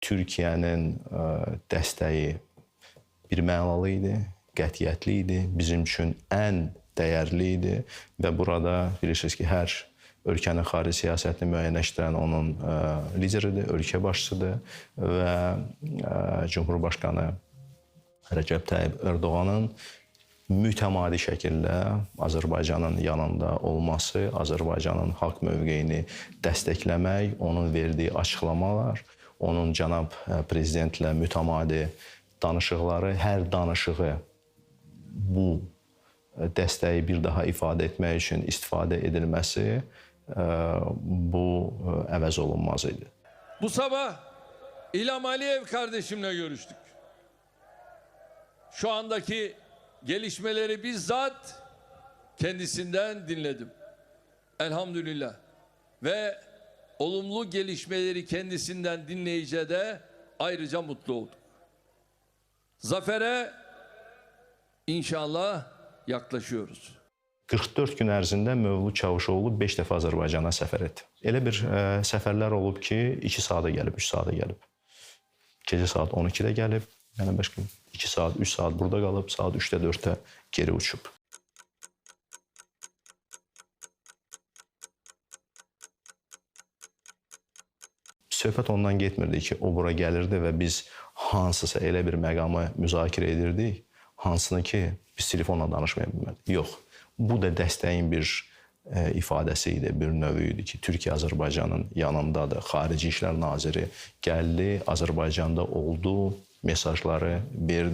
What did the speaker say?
Türkiyənin dəstəyi birmənalı idi, qətiyyətli idi, bizim üçün ən dəyərli idi və burada bilirsiniz ki, hər ölkənin xarici siyasətini müəyyənləşdirən onun lideridir, ölkə başçıdır və Cumhurbaşqanı Rəcəb Tayyib Ərdoğanın mütəmadi şəkildə Azərbaycanın yanında olması, Azərbaycanın haqq mövqeyini dəstəkləmək, onun verdiyi açıqlamalar, onun cənab prezidentlə mütəmadi danışıqları, hər danışığı bu dəstəyi bir daha ifadə etmək üçün istifadə edilməsi bu əvəz olunmaz idi. Bu sabah İlham Aliyev kardeşimle görüştük. Şu andaki gelişmeleri bizzat kendisinden dinledim. Elhamdülillah. Ve olumlu gelişmeleri kendisinden dinleyince de ayrıca mutlu oldum. Zafere inşallah yaklaşıyoruz. 44 gün ərzində Mövlud Çavuşoğlu 5 dəfə Azərbaycana səfər etdi. Elə bir səfərlər olub ki, 2 saata gəlib, 3 saata gəlib. Gecə saat 12-də gəlib, yəni başqa 2 saat, 3 saat burada qalıb, saat 3-də, 4-də geri uçub. Söhbət ondan getmirdi ki, o bura gəlirdi və biz hansısa elə bir məqamı müzakirə edirdik, hansını ki, biz telefonla danışmaya bilmirdik. Yox, bu da dəstəyin bir ifadəsi idi, bir növü idi ki, Türkiyə Azərbaycanın yanındadır. Xarici İşlər Naziri gəldi, Azərbaycanda oldu, mesajları verdi.